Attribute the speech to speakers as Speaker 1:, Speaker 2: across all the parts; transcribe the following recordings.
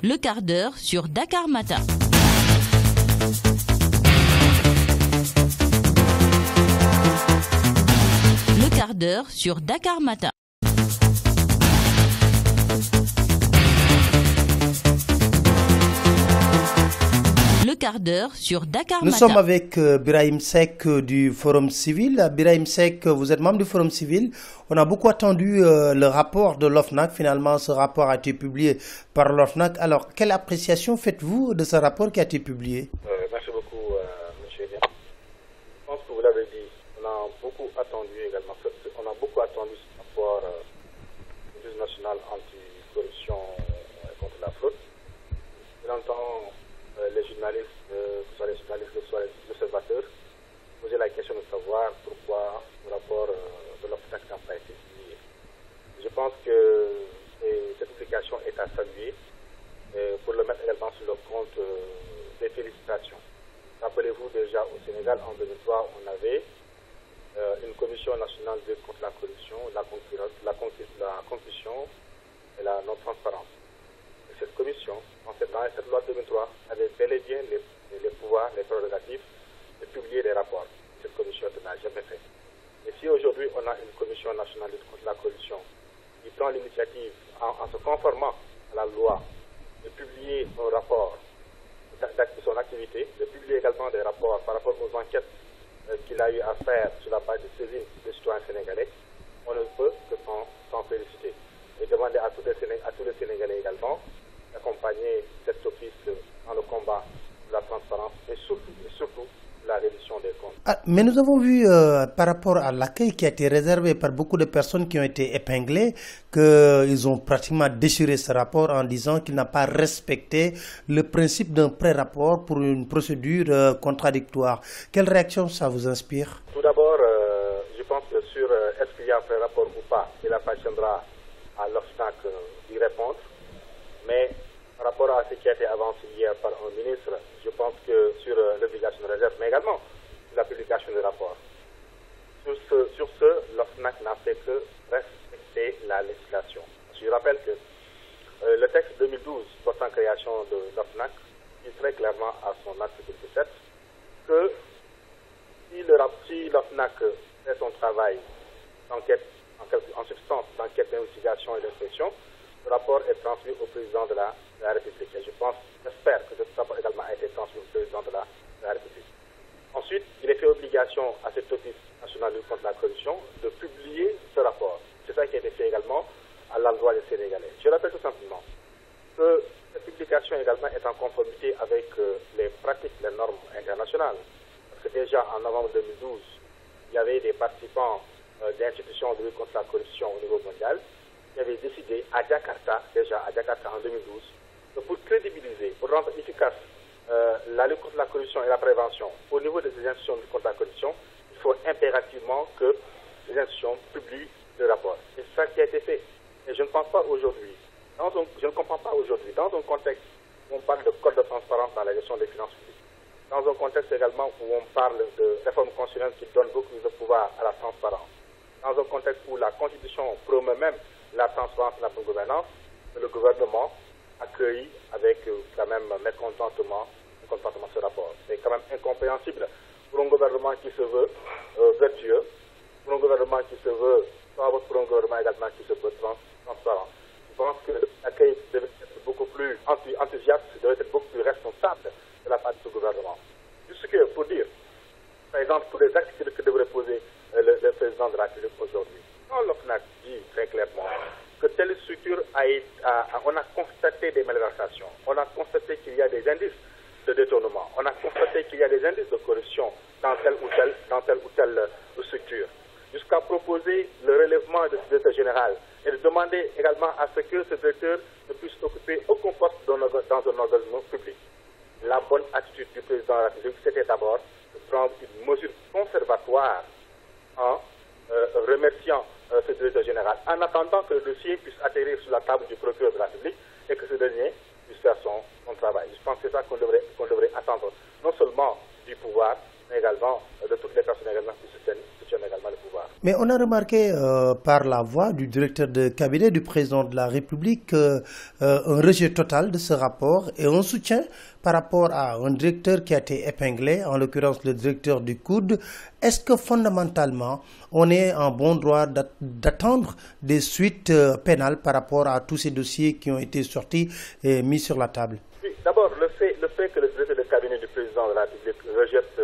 Speaker 1: Le quart d'heure sur Dakar Matin. Le quart d'heure sur Dakar Matin. Le quart d'heure sur Dakar Matin.
Speaker 2: Nous sommes avec Birahim Seck du Forum Civil. Birahim Seck, vous êtes membre du Forum Civil. On a beaucoup attendu le rapport de l'OFNAC. Finalement, ce rapport a été publié par l'OFNAC. Alors, quelle appréciation faites-vous de ce rapport qui a été publié?
Speaker 3: Merci beaucoup, M. Elia. Je pense que vous l'avez dit. On a beaucoup attendu également. On a beaucoup attendu ce rapport du Office national anticorruption contre la fraude. J'entends les journalistes, que ce soit les journalistes, que ce soit les observateurs, poser la question de savoir pourquoi le rapport de l'OFNAC n'a pas été publié. Je pense que cette publication est à saluer pour le mettre également sur le compte des félicitations. Rappelez-vous déjà au Sénégal en 2003, on avait une commission nationale de lutte contre la corruption, la concussion et la non-transparence. Cette commission, dans cette loi 2003, avait bel et bien les pouvoirs, les prérogatives de publier des rapports. Cette commission ne l'a jamais fait. Et si aujourd'hui on a une commission nationale de lutte contre la corruption qui prend l'initiative, en se conformant à la loi, de publier un rapport de son activité, de publier également des rapports par rapport aux enquêtes qu'il a eu à faire sur la base de saisine des citoyens sénégalais, on ne peut que s'en féliciter. Et demander à tous les Sénégalais également d'accompagner cet office dans le combat de la transparence et surtout la réduction des comptes.
Speaker 2: Mais nous avons vu par rapport à l'accueil qui a été réservé par beaucoup de personnes qui ont été épinglées qu'ils ont pratiquement déchiré ce rapport en disant qu'il n'a pas respecté le principe d'un pré-rapport pour une procédure contradictoire. Quelle réaction ça vous inspire?
Speaker 3: Tout d'abord, je pense que sur est-ce qu'il y a un pré-rapport ou pas, il appartiendra à l'OFNAC d'y répondre. Mais par rapport à ce qui a été avancé hier par un ministre, je pense que sur l'obligation de réserve, mais également la publication du rapport. Sur ce, l'OFNAC n'a fait que respecter la législation. Je rappelle que le texte 2012 portant création de l'OFNAC dit très clairement à son article 17 que si l'OFNAC fait son travail d'enquête, en substance d'enquête, d'investigation et d'inspection, le rapport est transmis au président de la République. Et j'espère que ce rapport également a été transmis au président de la République. Ensuite, il est fait obligation à cet office national de lutte contre la corruption de publier ce rapport. C'est ça qui a été fait également à l'endroit des Sénégalais. Je rappelle tout simplement que cette publication également est en conformité avec les pratiques, les normes internationales. Parce que déjà en novembre 2012, il y avait des participants d'institutions de lutte contre la corruption au niveau mondial qui avait décidé à Jakarta, déjà à Jakarta en 2012, que pour crédibiliser, pour rendre efficace la lutte contre la corruption et la prévention au niveau des institutions de lutte contre la corruption, il faut impérativement que les institutions publient le rapport. C'est ça qui a été fait. Et je ne pense pas aujourd'hui, je ne comprends pas aujourd'hui, dans un contexte où on parle de code de transparence dans la gestion des finances publiques, dans un contexte également où on parle de réforme constitutionnelle qui donne beaucoup de pouvoir à la transparence, dans un contexte où la Constitution promeut même la transparence et la bonne gouvernance, le gouvernement accueille avec quand même mécontentement ce rapport. C'est quand même incompréhensible pour un gouvernement qui se veut vertueux, pour un gouvernement qui se veut, pour un gouvernement également qui se veut transparent. Je pense que l'accueil devait être beaucoup plus enthousiaste, devait être beaucoup plus responsable de la part de ce gouvernement. Juste que pour dire, par exemple, pour les actes que devrait poser le président de la République aujourd'hui. Quand l'OFNAC dit très clairement que telle structure on a constaté des malversations, on a constaté qu'il y a des indices de détournement, on a constaté qu'il y a des indices de corruption dans telle ou telle structure, jusqu'à proposer le relèvement de ce directeur général et de demander également à ce que ce directeur ne puisse occuper aucun poste dans un organisme public. La bonne attitude du président de la République, c'était d'abord de prendre une mesure conservatoire en remerciant ce directeur général, en attendant que le dossier puisse atterrir sur la table du procureur de la République et que ce dernier puisse faire son travail. Je pense que c'est ça qu'on devrait attendre, non seulement du pouvoir, mais également de toutes les personnes également qui soutiennent également le pouvoir.
Speaker 2: Mais on a remarqué par la voix du directeur de cabinet du président de la République un rejet total de ce rapport et un soutien par rapport à un directeur qui a été épinglé, en l'occurrence le directeur du COUD. Est-ce que fondamentalement, on est en bon droit d'attendre des suites pénales par rapport à tous ces dossiers qui ont été sortis et mis sur la table?
Speaker 3: Oui, d'abord, le fait que le directeur de cabinet du président de la République rejette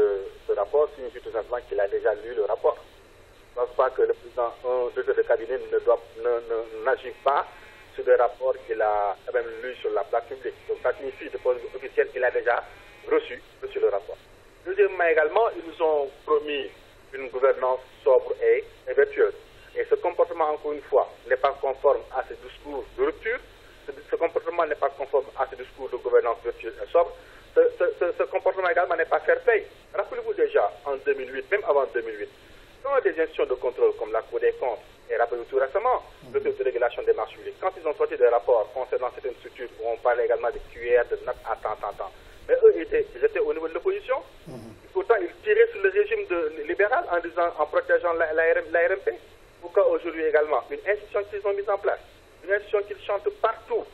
Speaker 3: ce rapport signifie tout simplement qu'il a déjà lu le rapport. Je ne pense pas que le président, un directeur de cabinet n'agit pas sur des rapports qu'il a même lu sur la place publique. Donc ça signifie, de point de vue officiel, qu'il a déjà reçu le rapport. Deuxièmement également, ils nous ont promis une gouvernance sobre et vertueuse. Et ce comportement, encore une fois, n'est pas conforme à ce discours de rupture. Ce comportement n'est pas conforme à ce discours de gouvernance vertueuse et sobre. Ce comportement également n'est pas fair play. Rappelez-vous déjà, en 2008, même avant 2008, dans des institutions de contrôle comme la Cour des comptes, et rappelez-vous tout récemment, le de régulation des marchés publics, quand ils ont sorti des rapports concernant certaines structures où on parlait également de cuillères, de notes à temps. Mais eux, ils étaient au niveau de l'opposition. Pourtant, ils tiraient sur le régime libéral en protégeant l'ARMP. Pourquoi aujourd'hui également une institution qu'ils ont mise en place, une institution qu'ils chantent partout,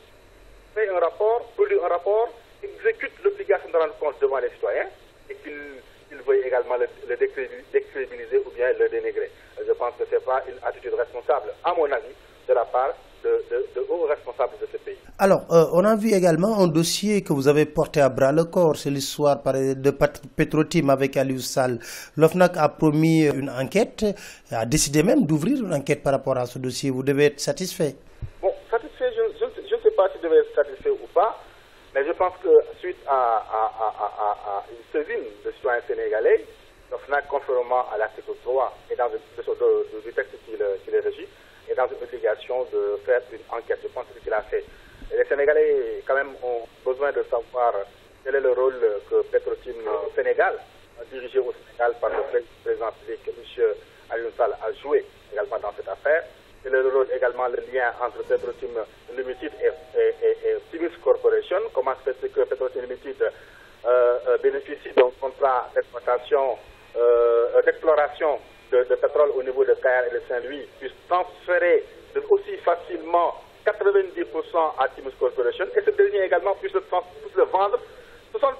Speaker 3: fait un rapport, produit un rapport, exécute l'obligation de rendre compte devant les citoyens et qu'ils veuillent également le décrédibiliser ou bien le dénigrer. Je pense que ce n'est pas une attitude responsable, à mon avis, de la part de hauts responsables de ce pays.
Speaker 2: Alors, on a vu également un dossier que vous avez porté à bras le corps, c'est l'histoire de Petrotim avec Aliou Sall. L'OFNAC a promis une enquête, a décidé même d'ouvrir une enquête par rapport à ce dossier. Vous devez être satisfait.
Speaker 3: Bon, satisfait, je ne sais pas si je devais être satisfait ou pas, mais je pense que suite à une saisine de citoyens sénégalais, l'OFNAC, conformément à l'article 3 et dans du texte qui les régit, est dans une obligation de faire une enquête. Je pense que c'est ce qu'il a fait. Et les Sénégalais, quand même, ont besoin de savoir quel est le rôle que Petrotim Sénégal, dirigé au Sénégal par le président M. Aliou Sall, a joué également dans cette affaire. Quel est le rôle également, le lien entre Petrotim Limited et Timis Corporation. Comment se fait-il que Petrotim Limited bénéficie d'un contrat d'exploitation, d'exploration de pétrole au niveau de Kayar et de Saint-Louis, puisse transférer aussi facilement 90% à Timis Corporation et ce dernier également puisse le vendre 60%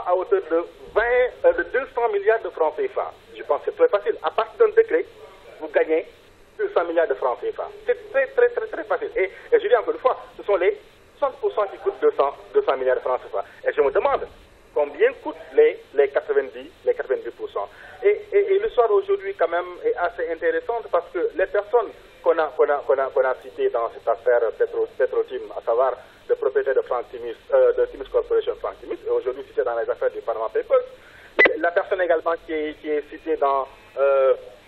Speaker 3: à hauteur de 200 milliards de francs CFA. Je pense que c'est très facile. À partir d'un décret, vous gagnez 200 milliards de francs CFA. C'est très facile. Et je dis encore une fois, ce sont les 60% qui coûtent 200 milliards de francs CFA. Et je me demande combien coûtent les 90%. Et l'histoire aujourd'hui quand même est assez intéressante parce que les personnes qu'on a citées dans cette affaire Petrotim, à savoir le propriétaire de Timis Corporation, Frank Timis, est aujourd'hui cité dans les affaires du Panama Papers. La personne également qui est citée dans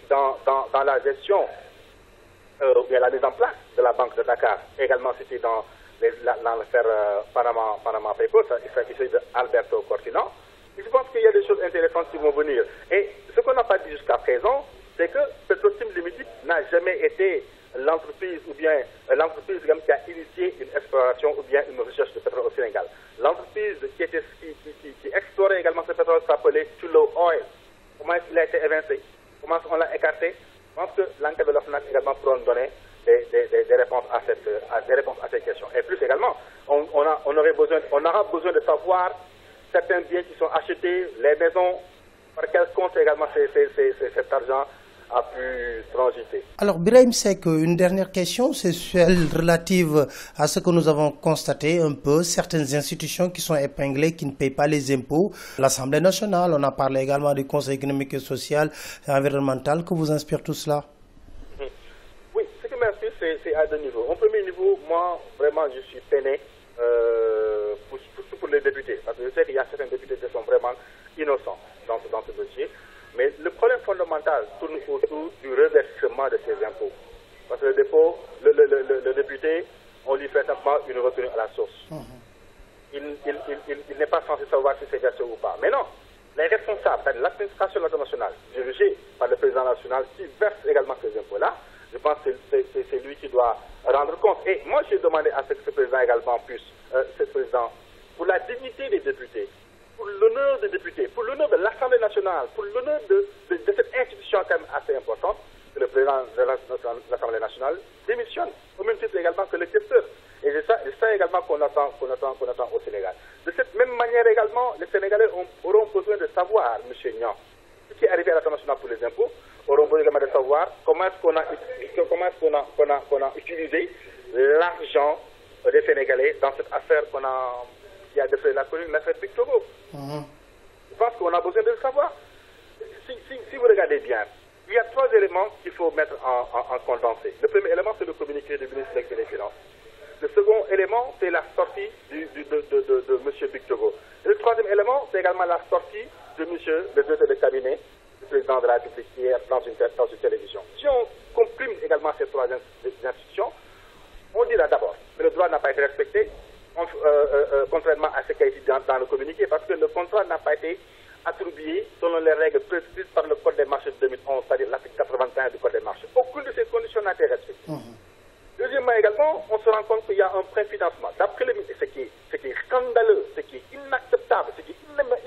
Speaker 3: la gestion ou bien la mise en place de la Banque de Dakar, également citée dans l'affaire Panama Papers, il s'agit d'Alberto Cortina. Je pense qu'il y a des choses intéressantes qui vont venir. Et ce qu'on n'a pas dit jusqu'à présent, c'est que Petrotim Limited n'a jamais été l'entreprise ou bien l'entreprise qui a initié une exploration ou bien une recherche de pétrole au Sénégal. L'entreprise qui explorait également ce pétrole s'appelait Tullow Oil. Comment est-ce qu'il a été évincé? Comment on l'a écarté? Je pense que l'enquête de l'OFNAC également pourra nous donner des réponses à cette question. Et plus également, on aura besoin de savoir certains biens qui sont achetés, les maisons, par quel compte également cet argent a pu transiter.
Speaker 2: Alors, Birahim Seck, une dernière question, c'est celle relative à ce que nous avons constaté un peu, certaines institutions qui sont épinglées, qui ne payent pas les impôts. L'Assemblée nationale, on a parlé également du Conseil économique et social et environnemental. Que vous inspire tout cela?
Speaker 3: Oui, ce qui m'inspire, c'est à deux niveaux. Au premier niveau, moi, vraiment, je suis peiné pour les députés. Parce que je sais qu'il y a certains députés qui sont vraiment innocents dans ce dossier. Mais le problème fondamental tourne autour du reversement de ces impôts. Parce que le député, on lui fait simplement une retenue à la source. Il n'est pas censé savoir si c'est versé ou pas. Mais non, les responsables, l'administration nationale, dirigée par le président national, qui verse également ces impôts-là, je pense que c'est lui qui doit rendre compte. Et moi, j'ai demandé à ce que ce président également puisse, pour la dignité des députés, pour l'honneur des députés, pour l'honneur de l'Assemblée nationale, pour l'honneur de cette institution quand même assez importante, que le président de l'Assemblée nationale démissionne, au même titre également que le questeur. Et c'est ça également qu'on attend au Sénégal. De cette même manière également, les Sénégalais auront besoin de savoir, M. Niang, ce qui est arrivé à l'Assemblée nationale pour les impôts, auront besoin également de savoir comment est-ce qu'on a utilisé l'argent des Sénégalais dans cette affaire qui a défrayé la commune, l'affaire Bictogo. Je pense qu'on a besoin de le savoir. Si vous regardez bien, il y a 3 éléments qu'il faut mettre en condensé. Le premier élément, c'est le communiqué du ministre des Finances. Le second élément, c'est la sortie de M. Bictogo. Le troisième élément, c'est également la sortie de M. le directeur de cabinet du président de la République hier dans une télévision. Si on comprime également ces 3 institutions, on dira d'abord que le droit n'a pas été respecté, contrairement à ce qui a été dit dans le communiqué, parce que le contrat n'a pas été attribué selon les règles prescrites par le Code des marchés de 2011, c'est-à-dire l'article 81 du Code des marchés. Aucune de ces conditions n'a été respectée. Deuxièmement également, on se rend compte qu'il y a un préfinancement. D'après le ministre, ce qui est scandaleux, ce qui est inacceptable, ce qui est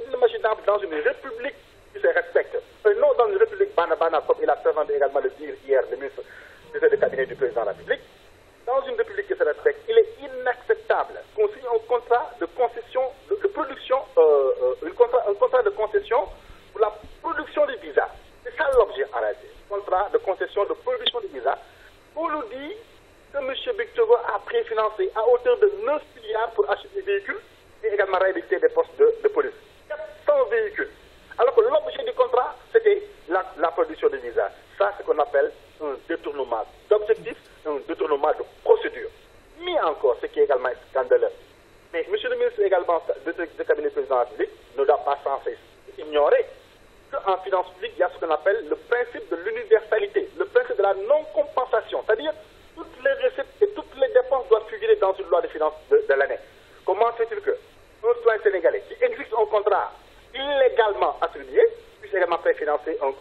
Speaker 3: inimaginable dans une république qui se respecte, et non dans une république banabana, comme il a présenté également le dire hier le ministre du cabinet du président de la République. Dans une république qui se respecte, il est inacceptable qu'on signe un contrat de concession, de production, un contrat de concession pour la production du visa. C'est ça l'objet en réalité. Contrat de concession de production du visa. On nous dit que M. Bictogo a préfinancé à hauteur de 9 milliards pour acheter des véhicules et également réhabiliter des postes de police. 400 véhicules. Alors que l'objet du contrat, c'était la production de visa. Ça, c'est ce qu'on appelle un détournement d'objectif, un détournement de procédure. Mais encore, ce qui est également scandaleux. Mais M. le ministre également du cabinet du président de la République ne doit pas sans cesse ignorer qu'en finance publique, il y a ce qu'on appelle le principe de l'universalité, le principe de la non-compensation. C'est-à-dire, toutes les recettes et toutes les dépenses doivent figurer dans une loi de finances de l'année. Comment fait-il que un citoyen sénégalais qui existe un contrat illégalement attribué puisse également préfinancer un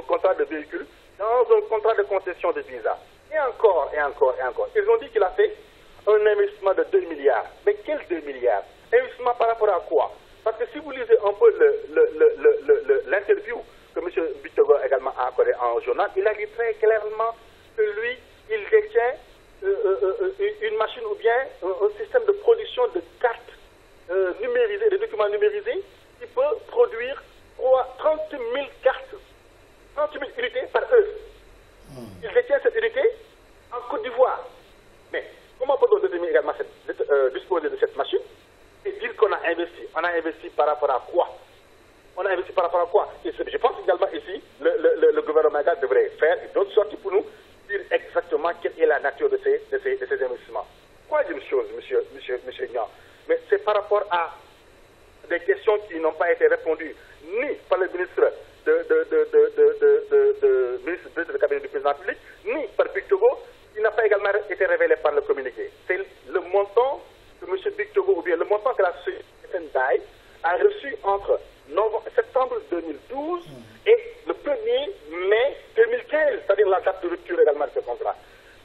Speaker 3: contrat de véhicule dans un contrat de concession de visa? Et encore, et encore, et encore. Ils ont dit qu'il a fait un investissement de 2 milliards. Mais quel 2 milliards? Investissement par rapport à quoi? Parce que si vous lisez un peu l'interview que M. Bictogo également a accordé en journal, il a dit très clairement que lui, il détient une machine ou bien un système de production de cartes numérisées, de documents numérisés, qui peut produire 30 000 cartes, 30 000 unités par heure. Il détient cette unité en Côte d'Ivoire. Mais comment peut-on déterminer également disposer de cette machine et dire qu'on a investi? On a investi par rapport à quoi? On a investi par rapport à quoi? Et je pense également ici, le gouvernement devrait faire une autre sortie pour nous, dire exactement quelle est la nature de ces investissements. Troisième chose, monsieur Niang, mais c'est par rapport à des questions qui n'ont pas été répondues ni par le ministre du cabinet du président de la République, ni par Bictogo, qui n'a pas également été révélé par le communiqué. C'est le montant que M. Bictogo, ou bien le montant que la société Sendai a reçu entre septembre 2012 et le 1er mai 2015, c'est-à-dire la date de rupture également de ce contrat.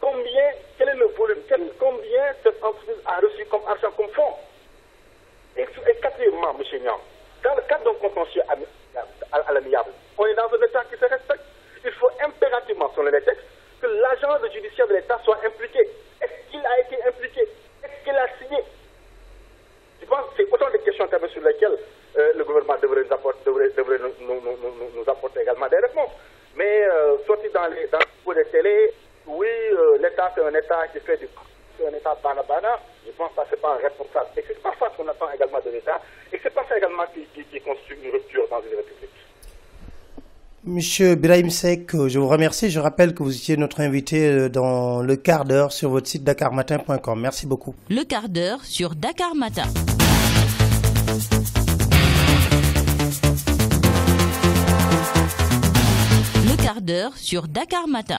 Speaker 3: Quel est le volume, combien cette entreprise a reçu comme argent, comme fonds? Et quatrièmement, M. Niang, dans le cadre d'un contentieux à l'amiable, on est dans un État qui se respecte. Il faut impérativement, selon les textes, que l'agent judiciaire de l'État soit impliqué. Est-ce qu'il a été impliqué? Est-ce qu'il a signé? Je pense que c'est autant de questions sur lesquelles le gouvernement devrait nous apporter également des réponses. Mais sorti dans les des télés, oui, l'État c'est un État qui fait c'est un État banabana. Je pense que ça c'est pas un responsable. Et c'est pas ça qu'on attend également de l'État. Et c'est pas ça également qui constitue une rupture dans une république.
Speaker 2: Monsieur Birahim Seck, je vous remercie. Je rappelle que vous étiez notre invité dans le quart d'heure sur votre site dakarmatin.com. Merci beaucoup.
Speaker 1: Le quart d'heure sur Dakar Matin. Le quart d'heure sur Dakar Matin.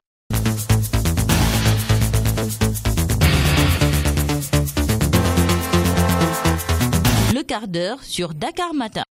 Speaker 1: Le quart d'heure sur Dakar Matin.